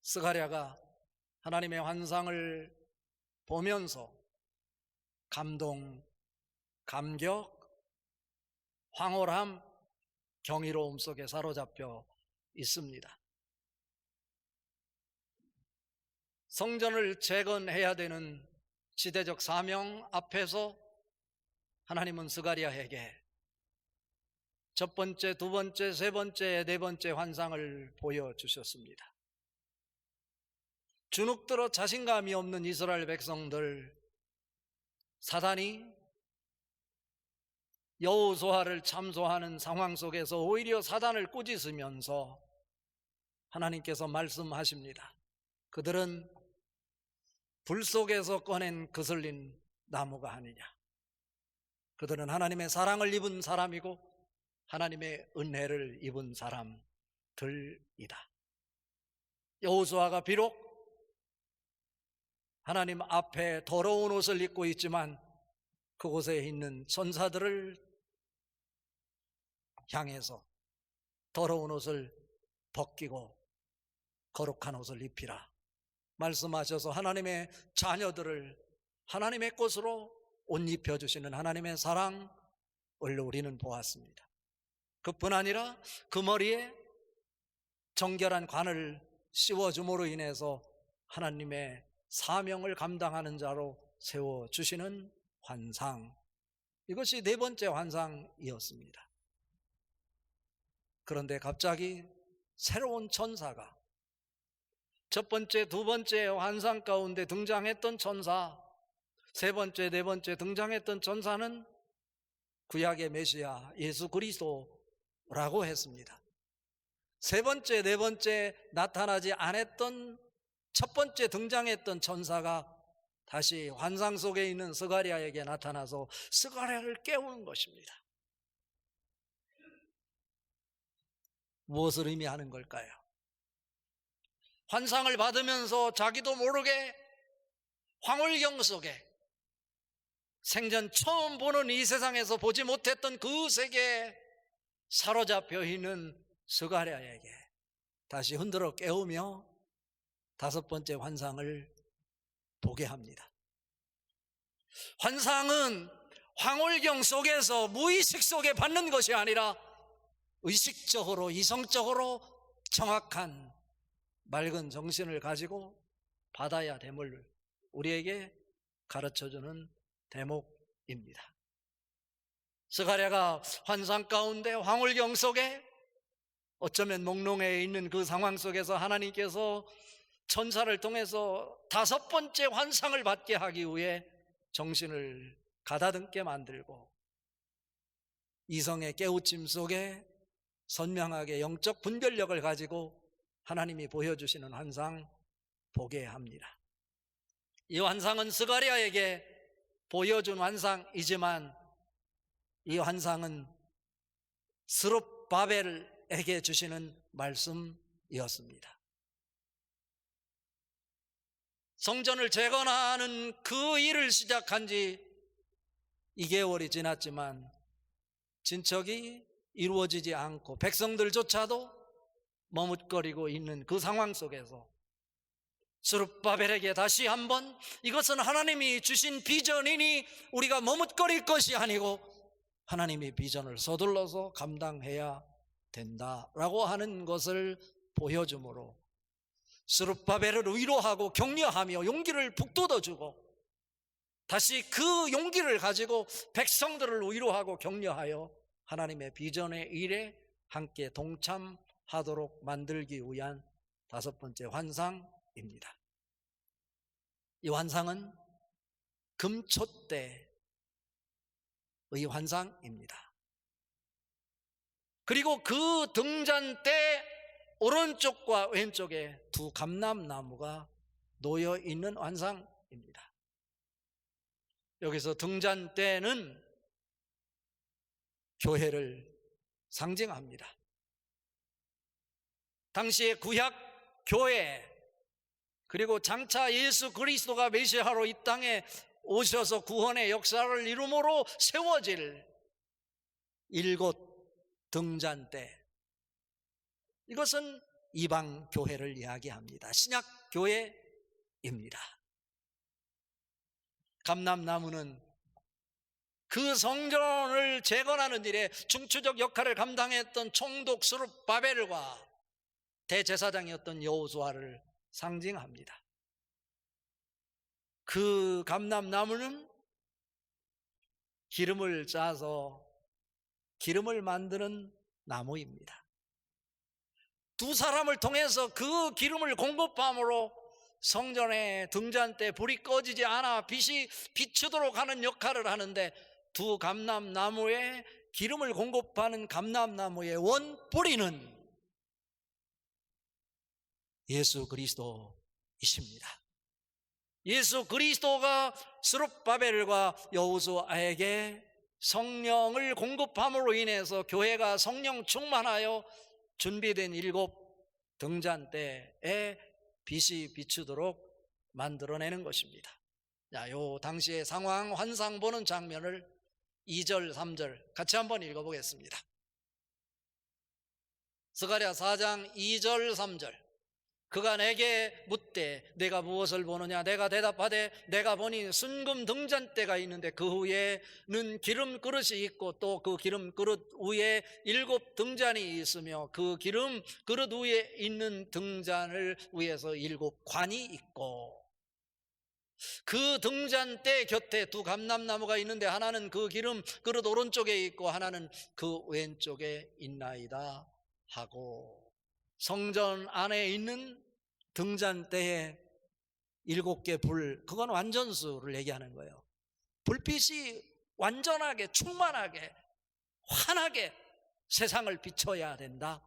스가랴가 하나님의 환상을 보면서 감동, 감격, 황홀함, 경이로움 속에 사로잡혀 있습니다. 성전을 재건해야 되는 시대적 사명 앞에서 하나님은 스가랴에게 첫 번째, 두 번째, 세 번째, 네 번째 환상을 보여주셨습니다. 주눅들어 자신감이 없는 이스라엘 백성들, 사단이 여호수아를 참소하는 상황 속에서 오히려 사단을 꾸짖으면서 하나님께서 말씀하십니다. 그들은 불 속에서 꺼낸 그슬린 나무가 아니냐. 그들은 하나님의 사랑을 입은 사람이고 하나님의 은혜를 입은 사람들이다. 여호수아가 비록 하나님 앞에 더러운 옷을 입고 있지만 그곳에 있는 천사들을 향해서 더러운 옷을 벗기고 거룩한 옷을 입히라 말씀하셔서 하나님의 자녀들을 하나님의 것으로 옷 입혀주시는 하나님의 사랑을 우리는 보았습니다. 그뿐 아니라 그 머리에 정결한 관을 씌워줌으로 인해서 하나님의 사명을 감당하는 자로 세워주시는 환상, 이것이 네 번째 환상이었습니다. 그런데 갑자기 새로운 천사가 첫 번째, 두 번째 환상 가운데 등장했던 천사, 세 번째, 네 번째 등장했던 천사는 구약의 메시아 예수 그리스도라고 했습니다. 세 번째, 네 번째 나타나지 않았던 첫 번째 등장했던 천사가 다시 환상 속에 있는 스가랴에게 나타나서 스가랴를 깨우는 것입니다. 무엇을 의미하는 걸까요? 환상을 받으면서 자기도 모르게 황홀경 속에 생전 처음 보는 이 세상에서 보지 못했던 그 세계에 사로잡혀 있는 스가랴에게 다시 흔들어 깨우며 다섯 번째 환상을 보게 합니다. 환상은 황홀경 속에서 무의식 속에 받는 것이 아니라 의식적으로, 이성적으로 정확한 맑은 정신을 가지고 받아야 됨을 우리에게 가르쳐주는 대목입니다. 스가랴가 환상 가운데 황홀경 속에 어쩌면 몽롱해 있는 그 상황 속에서 하나님께서 천사를 통해서 다섯 번째 환상을 받게 하기 위해 정신을 가다듬게 만들고 이성의 깨우침 속에 선명하게 영적 분별력을 가지고 하나님이 보여주시는 환상 보게 합니다. 이 환상은 스가랴에게 보여준 환상이지만 이 환상은 스룹바벨에게 주시는 말씀이었습니다. 성전을 재건하는 그 일을 시작한 지 2개월이 지났지만 진척이 이루어지지 않고 백성들조차도 머뭇거리고 있는 그 상황 속에서 스룹바벨에게 다시 한번 이것은 하나님이 주신 비전이니 우리가 머뭇거릴 것이 아니고 하나님의 비전을 서둘러서 감당해야 된다라고 하는 것을 보여주므로 스룹바벨을 위로하고 격려하며 용기를 북돋아주고 다시 그 용기를 가지고 백성들을 위로하고 격려하여 하나님의 비전의 일에 함께 동참하도록 만들기 위한 다섯 번째 환상입니다. 이 환상은 금초 때의 환상입니다. 그리고 그 등잔 때 오른쪽과 왼쪽에 두 감람나무가 놓여 있는 환상입니다. 여기서 등잔대는 교회를 상징합니다. 당시의 구약 교회 그리고 장차 예수 그리스도가 메시아로 이 땅에 오셔서 구원의 역사를 이루므로 세워질 일곱 등잔대, 이것은 이방 교회를 이야기합니다. 신약 교회입니다. 감람나무는 그 성전을 재건하는 일에 중추적 역할을 감당했던 총독 스룹바벨과 대제사장이었던 여호수아를 상징합니다. 그 감람나무는 기름을 짜서 기름을 만드는 나무입니다. 두 사람을 통해서 그 기름을 공급함으로 성전의 등잔대 불이 꺼지지 않아 빛이 비추도록 하는 역할을 하는데, 두 감람나무에 기름을 공급하는 감람나무의 원뿌리는 예수 그리스도이십니다. 예수 그리스도가 스룹바벨과 여호수아에게 성령을 공급함으로 인해서 교회가 성령 충만하여 준비된 7 등잔대에 빛이 비추도록 만들어내는 것입니다. 자, 요 당시의 상황 환상 보는 장면을 2절 3절 같이 한번 읽어보겠습니다. 스가랴 4장 2절 3절. 그가 내게 묻되 내가 무엇을 보느냐? 내가 대답하되 내가 보니 순금 등잔대가 있는데 그 위에는 기름 그릇이 있고 또 그 기름 그릇 위에 7 등잔이 있으며 그 기름 그릇 위에 있는 등잔을 위에서 7 관이 있고, 그 등잔대 곁에 두 감람나무가 있는데 하나는 그 기름 그릇 오른쪽에 있고 하나는 그 왼쪽에 있나이다 하고, 성전 안에 있는 등잔대에 7개 불, 그건 완전수를 얘기하는 거예요. 불빛이 완전하게 충만하게 환하게 세상을 비춰야 된다.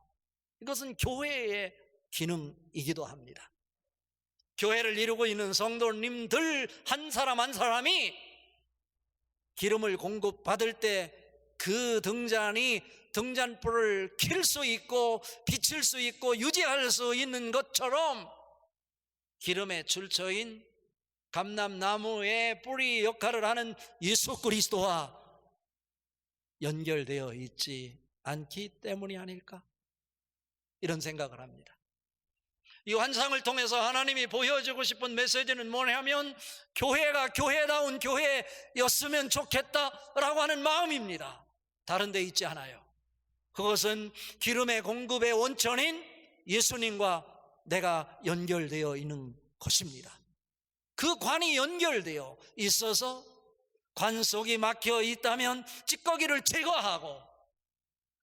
이것은 교회의 기능이기도 합니다. 교회를 이루고 있는 성도님들 한 사람 한 사람이 기름을 공급받을 때 그 등잔이 등잔불을 켤 수 있고 비칠 수 있고 유지할 수 있는 것처럼 기름의 출처인 감람나무의 뿌리 역할을 하는 예수 그리스도와 연결되어 있지 않기 때문이 아닐까, 이런 생각을 합니다. 이 환상을 통해서 하나님이 보여주고 싶은 메시지는 뭐냐면 교회가 교회다운 교회였으면 좋겠다라고 하는 마음입니다. 다른 데 있지 않아요. 그것은 기름의 공급의 원천인 예수님과 내가 연결되어 있는 것입니다. 그 관이 연결되어 있어서 관 속이 막혀 있다면 찌꺼기를 제거하고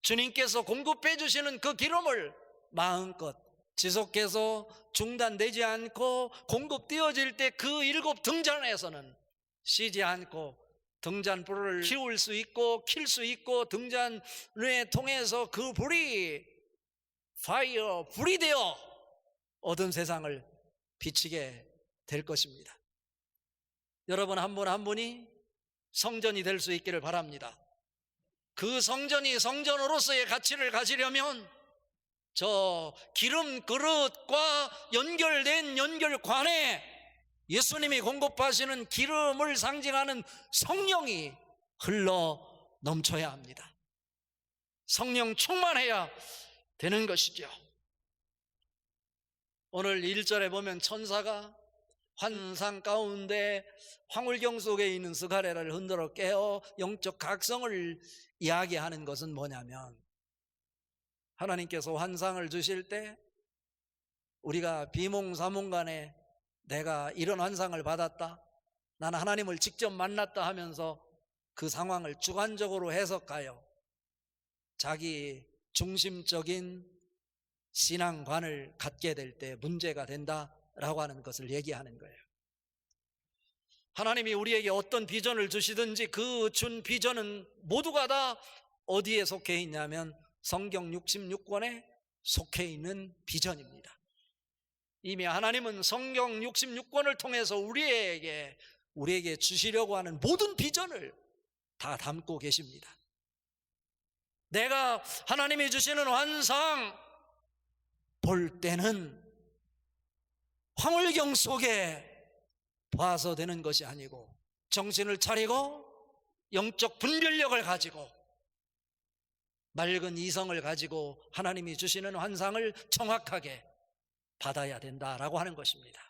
주님께서 공급해 주시는 그 기름을 마음껏 지속해서 중단되지 않고 공급되어질 때 그 7 등잔에서는 쉬지 않고 등잔불을 키울 수 있고 킬 수 있고 등잔을 통해서 그 불이 불이 되어 어두운 세상을 비치게 될 것입니다. 여러분 한 분 한 분이 성전이 될 수 있기를 바랍니다. 그 성전이 성전으로서의 가치를 가지려면 저 기름 그릇과 연결된 연결관에 예수님이 공급하시는 기름을 상징하는 성령이 흘러 넘쳐야 합니다. 성령 충만해야 되는 것이죠. 오늘 1절에 보면 천사가 환상 가운데 황홀경 속에 있는 스가랴를 흔들어 깨어 영적 각성을 이야기하는 것은 뭐냐면, 하나님께서 환상을 주실 때 우리가 비몽사몽간에 내가 이런 환상을 받았다, 나는 하나님을 직접 만났다 하면서 그 상황을 주관적으로 해석하여 자기 중심적인 신앙관을 갖게 될 때 문제가 된다라고 하는 것을 얘기하는 거예요. 하나님이 우리에게 어떤 비전을 주시든지 그 준 비전은 모두가 다 어디에 속해 있냐면 성경 66권에 속해 있는 비전입니다. 이미 하나님은 성경 66권을 통해서 우리에게 주시려고 하는 모든 비전을 다 담고 계십니다. 내가 하나님이 주시는 환상 볼 때는 황홀경 속에 봐서 되는 것이 아니고 정신을 차리고 영적 분별력을 가지고 맑은 이성을 가지고 하나님이 주시는 환상을 정확하게 받아야 된다라고 하는 것입니다.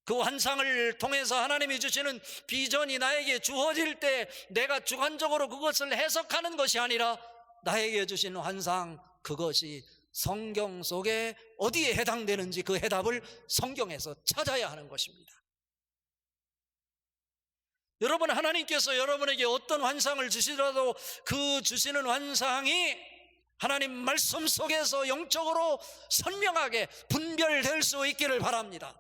그 환상을 통해서 하나님이 주시는 비전이 나에게 주어질 때 내가 주관적으로 그것을 해석하는 것이 아니라 나에게 주신 환상, 그것이 성경 속에 어디에 해당되는지 그 해답을 성경에서 찾아야 하는 것입니다. 여러분, 하나님께서 여러분에게 어떤 환상을 주시더라도 그 주시는 환상이 하나님 말씀 속에서 영적으로 선명하게 분별될 수 있기를 바랍니다.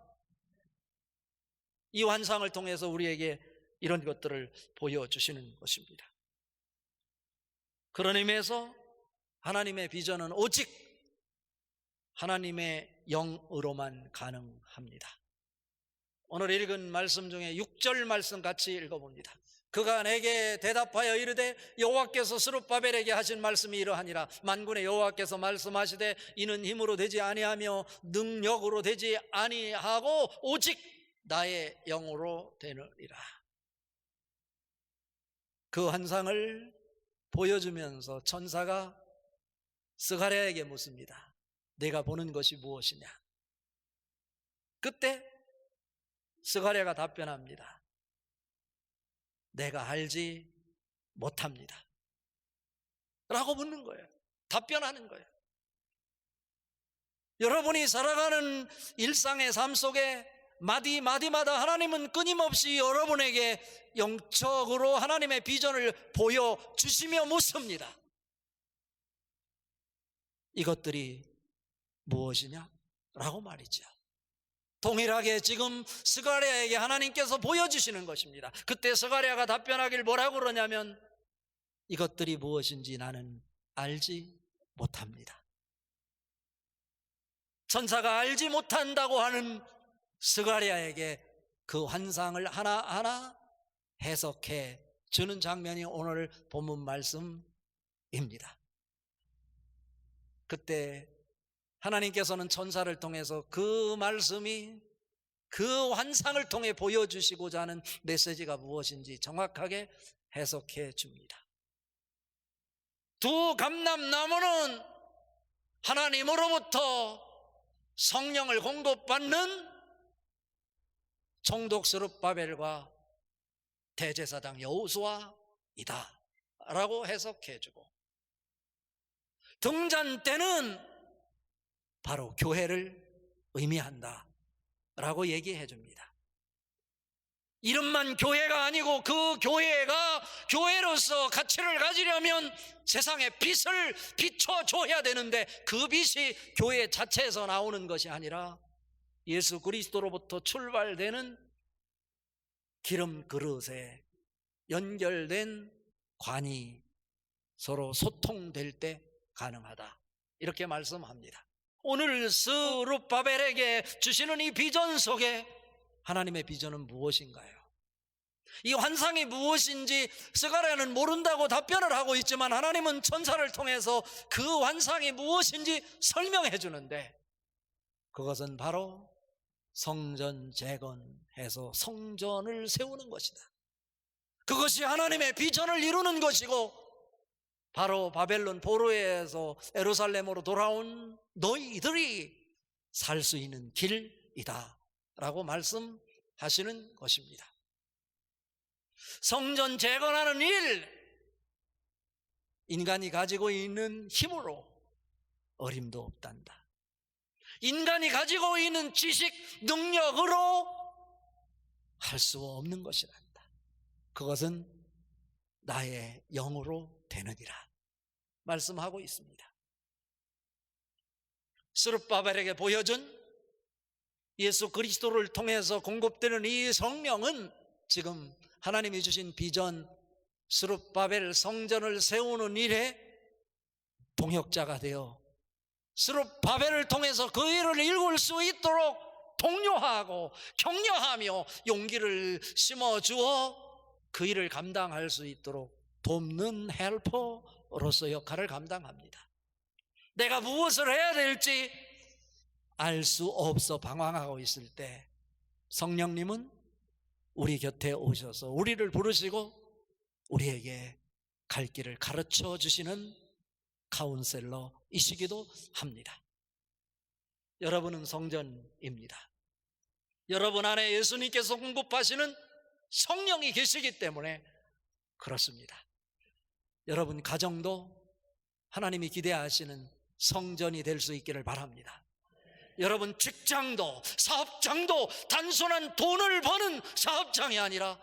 이 환상을 통해서 우리에게 이런 것들을 보여주시는 것입니다. 그런 의미에서 하나님의 비전은 오직 하나님의 영으로만 가능합니다. 오늘 읽은 말씀 중에 6절 말씀 같이 읽어봅니다. 그가 내게 대답하여 이르되 여호와께서 스룹바벨에게 하신 말씀이 이러하니라. 만군의 여호와께서 말씀하시되 이는 힘으로 되지 아니하며 능력으로 되지 아니하고 오직 나의 영으로 되느니라. 그 환상을 보여주면서 천사가 스가랴에게 묻습니다. 내가 보는 것이 무엇이냐? 그때 스가랴가 답변합니다. 내가 알지 못합니다 라고 묻는 거예요. 답변하는 거예요. 여러분이 살아가는 일상의 삶 속에 마디마디마다 하나님은 끊임없이 여러분에게 영적으로 하나님의 비전을 보여주시며 묻습니다. 이것들이 무엇이냐? 라고 말이죠. 동일하게 지금 스가랴에게 하나님께서 보여주시는 것입니다. 그때 스가랴가 답변하길 뭐라고 그러냐면 이것들이 무엇인지 나는 알지 못합니다. 천사가 알지 못한다고 하는 스가랴에게 그 환상을 하나하나 해석해 주는 장면이 오늘 본문 말씀입니다. 그때 하나님께서는 천사를 통해서 그 말씀이 그 환상을 통해 보여주시고자 하는 메시지가 무엇인지 정확하게 해석해 줍니다. 두 감람나무는 하나님으로부터 성령을 공급받는 총독 스룹바벨과 대제사장 여호수아이다 라고 해석해 주고, 등잔대는 바로 교회를 의미한다 라고 얘기해 줍니다. 이름만 교회가 아니고 그 교회가 교회로서 가치를 가지려면 세상에 빛을 비춰줘야 되는데 그 빛이 교회 자체에서 나오는 것이 아니라 예수 그리스도로부터 출발되는 기름 그릇에 연결된 관이 서로 소통될 때 가능하다, 이렇게 말씀합니다. 오늘 스룹바벨에게 주시는 이 비전 속에 하나님의 비전은 무엇인가요? 이 환상이 무엇인지 스가랴는 모른다고 답변을 하고 있지만 하나님은 천사를 통해서 그 환상이 무엇인지 설명해 주는데, 그것은 바로 성전 재건해서 성전을 세우는 것이다. 그것이 하나님의 비전을 이루는 것이고, 바로 바벨론 포로에서 예루살렘으로 돌아온 너희들이 살 수 있는 길이다 라고 말씀하시는 것입니다. 성전 재건하는 일, 인간이 가지고 있는 힘으로 어림도 없단다. 인간이 가지고 있는 지식, 능력으로 할 수 없는 것이란다. 그것은 나의 영으로 되느니라 말씀하고 있습니다. 스룹바벨에게 보여준 예수 그리스도를 통해서 공급되는 이 성령은 지금 하나님이 주신 비전, 스룹바벨 성전을 세우는 일에 동역자가 되어 스룹바벨을 통해서 그 일을 이룰 수 있도록 독려하고 격려하며 용기를 심어주어 그 일을 감당할 수 있도록 돕는 헬퍼로서 역할을 감당합니다. 내가 무엇을 해야 될지 알 수 없어 방황하고 있을 때 성령님은 우리 곁에 오셔서 우리를 부르시고 우리에게 갈 길을 가르쳐 주시는 카운셀러이시기도 합니다. 여러분은 성전입니다. 여러분 안에 예수님께서 공급하시는 성령이 계시기 때문에 그렇습니다. 여러분 가정도 하나님이 기대하시는 성전이 될 수 있기를 바랍니다. 여러분 직장도 사업장도 단순한 돈을 버는 사업장이 아니라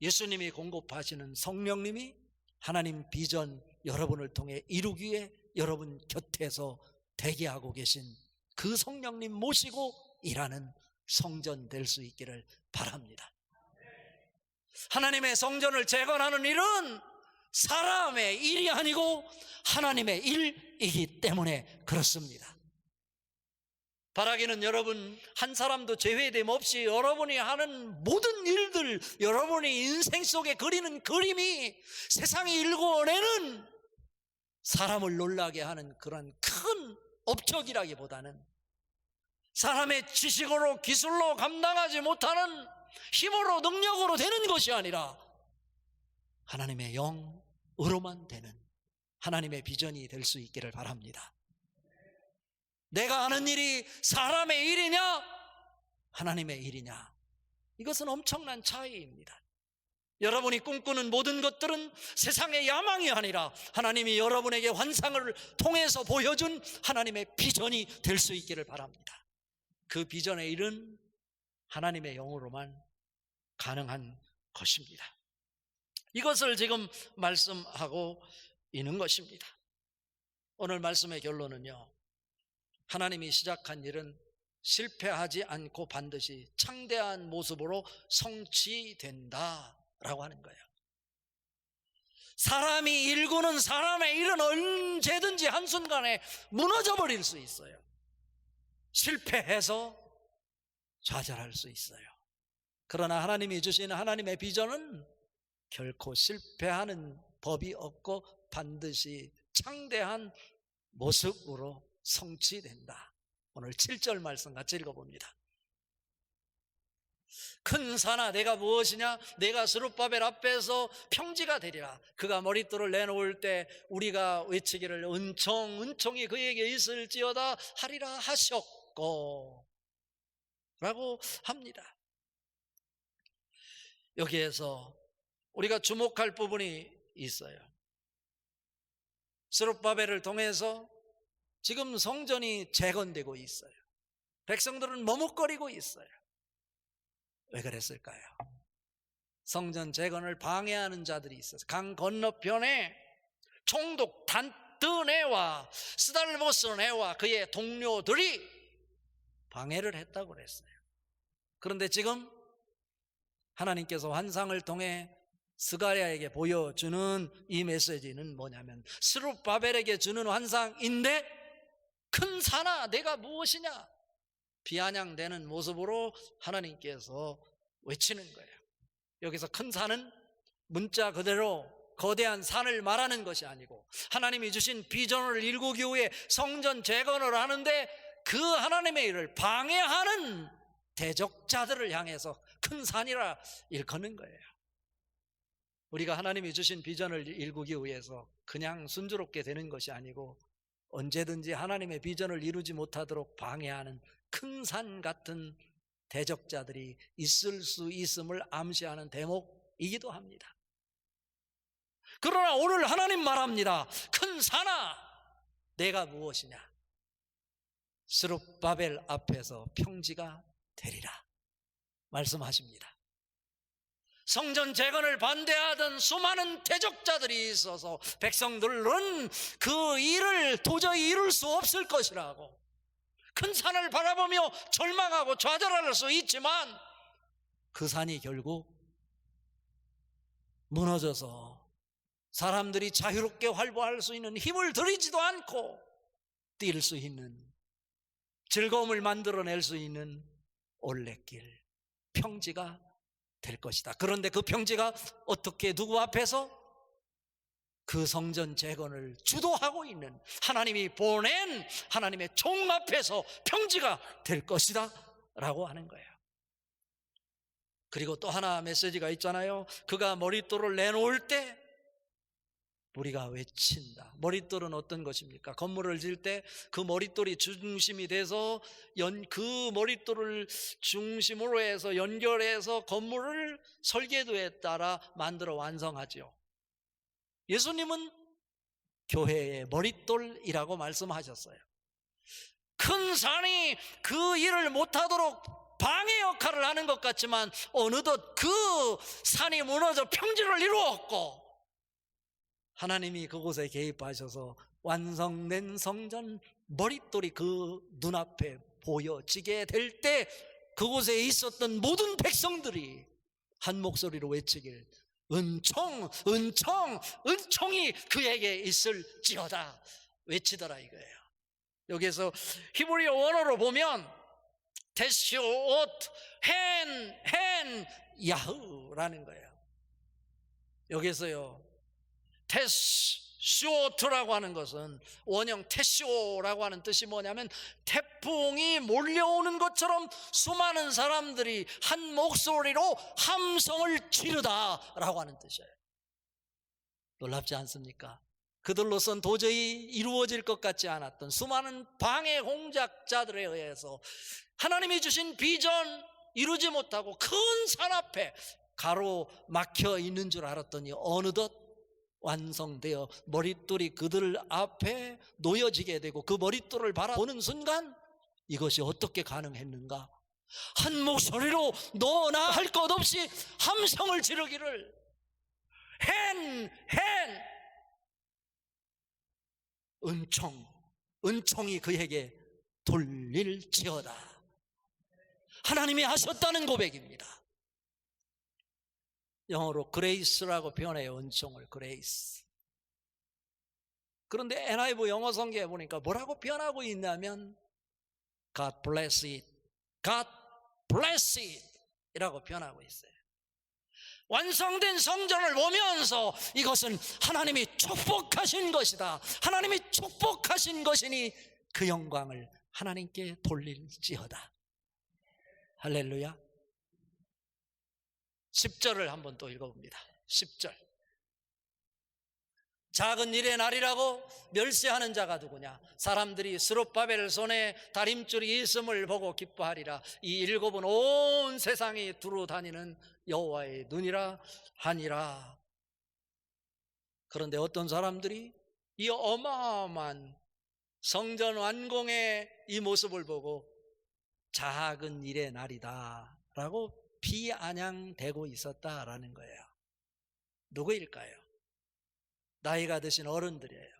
예수님이 공급하시는 성령님이 하나님 비전 여러분을 통해 이루기 위해 여러분 곁에서 대기하고 계신 그 성령님 모시고 일하는 성전 될 수 있기를 바랍니다. 하나님의 성전을 재건하는 일은 사람의 일이 아니고 하나님의 일이기 때문에 그렇습니다. 바라기는 여러분 한 사람도 제외됨 없이 여러분이 하는 모든 일들, 여러분이 인생 속에 그리는 그림이 세상이 일궈내는 사람을 놀라게 하는 그런 큰 업적이라기보다는 사람의 지식으로 기술로 감당하지 못하는 힘으로 능력으로 되는 것이 아니라 하나님의 영으로만 되는 하나님의 비전이 될 수 있기를 바랍니다. 내가 하는 일이 사람의 일이냐 하나님의 일이냐, 이것은 엄청난 차이입니다. 여러분이 꿈꾸는 모든 것들은 세상의 야망이 아니라 하나님이 여러분에게 환상을 통해서 보여준 하나님의 비전이 될 수 있기를 바랍니다. 그 비전의 일은 하나님의 영으로만 가능한 것입니다. 이것을 지금 말씀하고 있는 것입니다. 오늘 말씀의 결론은요, 하나님이 시작한 일은 실패하지 않고 반드시 창대한 모습으로 성취된다라고 하는 거예요. 사람이 일구는 사람의 일은 언제든지 한순간에 무너져 버릴 수 있어요. 실패해서 좌절할 수 있어요. 그러나 하나님이 주신 하나님의 비전은 결코 실패하는 법이 없고 반드시 창대한 모습으로 성취된다. 오늘 7절 말씀 같이 읽어봅니다. 큰 산아 내가 무엇이냐? 내가 스룹바벨 앞에서 평지가 되리라. 그가 머릿돌을 내놓을 때 우리가 외치기를 은총이 그에게 있을지어다 하리라 하셨고 라고 합니다. 여기에서 우리가 주목할 부분이 있어요. 스룹바벨을 통해서 지금 성전이 재건되고 있어요. 백성들은 머뭇거리고 있어요. 왜 그랬을까요? 성전 재건을 방해하는 자들이 있어서 강 건너편에 총독 단뜨네와 스달보스네와 그의 동료들이 방해를 했다고 그랬어요. 그런데 지금 하나님께서 환상을 통해 스가랴에게 보여주는 이 메시지는 뭐냐면 스룹바벨에게 주는 환상인데 큰 산아 내가 무엇이냐? 비아냥대는 모습으로 하나님께서 외치는 거예요. 여기서 큰 산은 문자 그대로 거대한 산을 말하는 것이 아니고 하나님이 주신 비전을 이루기 위해 성전 재건을 하는데 그 하나님의 일을 방해하는 대적자들을 향해서 큰 산이라 일컫는 거예요. 우리가 하나님이 주신 비전을 이루기 위해서 그냥 순조롭게 되는 것이 아니고 언제든지 하나님의 비전을 이루지 못하도록 방해하는 큰 산 같은 대적자들이 있을 수 있음을 암시하는 대목이기도 합니다. 그러나 오늘 하나님 말합니다. 큰 산아 내가 무엇이냐? 스룹바벨 앞에서 평지가 되리라 말씀하십니다. 성전 재건을 반대하던 수많은 대적자들이 있어서 백성들은 그 일을 도저히 이룰 수 없을 것이라고 큰 산을 바라보며 절망하고 좌절할 수 있지만 그 산이 결국 무너져서 사람들이 자유롭게 활보할 수 있는 힘을 들이지도 않고 뛸 수 있는 즐거움을 만들어낼 수 있는 올레길 평지가 될 것이다. 그런데 그 평지가 어떻게 누구 앞에서? 그 성전 재건을 주도하고 있는 하나님이 보낸 하나님의 종 앞에서 평지가 될 것이다 라고 하는 거예요. 그리고 또 하나 메시지가 있잖아요. 그가 머릿돌을 내놓을 때 우리가 외친다. 머릿돌은 어떤 것입니까? 건물을 지을 때 그 머릿돌이 중심이 돼서 그 머릿돌을 중심으로 해서 연결해서 건물을 설계도에 따라 만들어 완성하죠. 예수님은 교회의 머릿돌이라고 말씀하셨어요. 큰 산이 그 일을 못하도록 방해 역할을 하는 것 같지만 어느덧 그 산이 무너져 평지를 이루었고, 하나님이 그곳에 개입하셔서 완성된 성전 머릿돌이 그 눈앞에 보여지게 될 때 그곳에 있었던 모든 백성들이 한 목소리로 외치길, 은총, 은총, 은총이 그에게 있을지어다 외치더라 이거예요. 여기에서 히브리어 원어로 보면 테시옷 헨 야흐라는 거예요. 여기서요, 테시오트라고 하는 것은 원형 테시오라고 하는 뜻이 뭐냐면 태풍이 몰려오는 것처럼 수많은 사람들이 한 목소리로 함성을 지르다라고 하는 뜻이에요. 놀랍지 않습니까? 그들로선 도저히 이루어질 것 같지 않았던 수많은 방해 공작자들에 의해서 하나님이 주신 비전 이루지 못하고 큰 산 앞에 가로막혀 있는 줄 알았더니 어느덧 완성되어 머릿돌이 그들 앞에 놓여지게 되고, 그 머릿돌을 바라보는 순간 이것이 어떻게 가능했는가? 한 목소리로 너나 할 것 없이 함성을 지르기를, 은총이 그에게 돌릴지어다. 하나님이 하셨다는 고백입니다. 영어로 그레이스라고 표현해요. 은총을 그레이스. 그런데 NIV 영어 성경에 보니까 뭐라고 표현하고 있냐면 God bless it, God bless it 이라고 표현하고 있어요. 완성된 성전을 보면서 이것은 하나님이 축복하신 것이다, 하나님이 축복하신 것이니 그 영광을 하나님께 돌릴지어다. 할렐루야. 10절을 한번 또 읽어봅니다. 10절. 작은 일의 날이라고 멸시하는 자가 누구냐? 사람들이 스룹바벨 손에 다림줄이 있음을 보고 기뻐하리라. 이 일곱은 온 세상이 두루 다니는 여호와의 눈이라 하니라. 그런데 어떤 사람들이 이 어마어마한 성전 완공의 이 모습을 보고 작은 일의 날이다 라고 비아냥대고 있었다라는 거예요. 누구일까요? 나이가 드신 어른들이에요.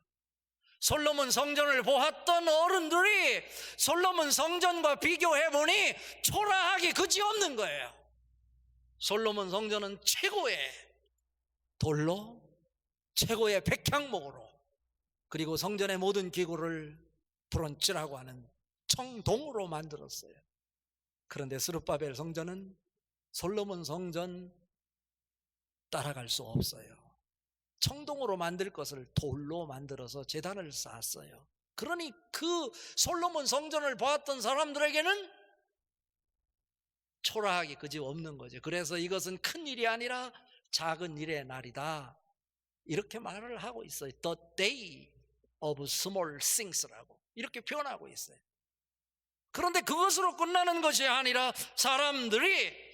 솔로몬 성전을 보았던 어른들이 솔로몬 성전과 비교해보니 초라하기 그지없는 거예요. 솔로몬 성전은 최고의 돌로, 최고의 백향목으로, 그리고 성전의 모든 기구를 브론치라고 하는 청동으로 만들었어요. 그런데 스룹바벨 성전은 솔로몬 성전 따라갈 수 없어요. 청동으로 만들 것을 돌로 만들어서 제단을 쌓았어요. 그러니 그 솔로몬 성전을 보았던 사람들에게는 초라하기 그지없는 거죠. 그래서 이것은 큰 일이 아니라 작은 일의 날이다 이렇게 말을 하고 있어요. The day of small things라고 이렇게 표현하고 있어요. 그런데 그것으로 끝나는 것이 아니라 사람들이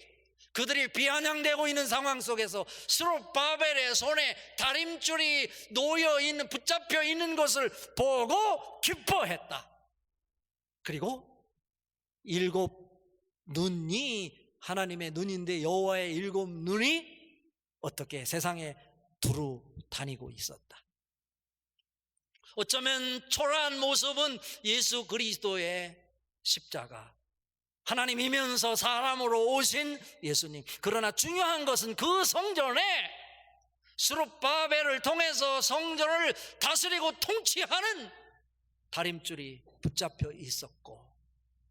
그들이 비아냥대고 있는 상황 속에서 스룹바벨의 손에 다림줄이 놓여있는, 붙잡혀 있는 것을 보고 기뻐했다. 그리고 일곱 눈이 하나님의 눈인데 여호와의 일곱 눈이 어떻게 세상에 두루 다니고 있었다. 어쩌면 초라한 모습은 예수 그리스도의 십자가, 하나님이면서 사람으로 오신 예수님. 그러나 중요한 것은 그 성전에 스룹바벨을 통해서 성전을 다스리고 통치하는 다림줄이 붙잡혀 있었고,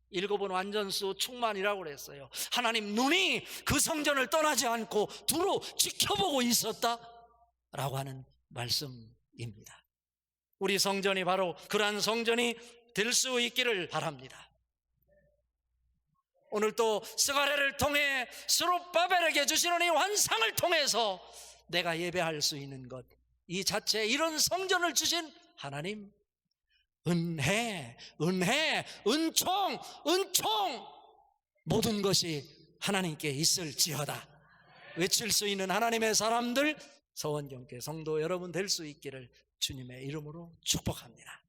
일곱은 완전수 충만이라고 그랬어요. 하나님 눈이 그 성전을 떠나지 않고 두루 지켜보고 있었다라고 하는 말씀입니다. 우리 성전이 바로 그러한 성전이 될 수 있기를 바랍니다. 오늘 또 스가랴를 통해 스룹바벨에게 주시는 이 환상을 통해서 내가 예배할 수 있는 것, 이 자체에 이런 성전을 주신 하나님, 은혜, 은총 모든 것이 하나님께 있을지어다 외칠 수 있는 하나님의 사람들, 서원경계 성도 여러분 될 수 있기를 주님의 이름으로 축복합니다.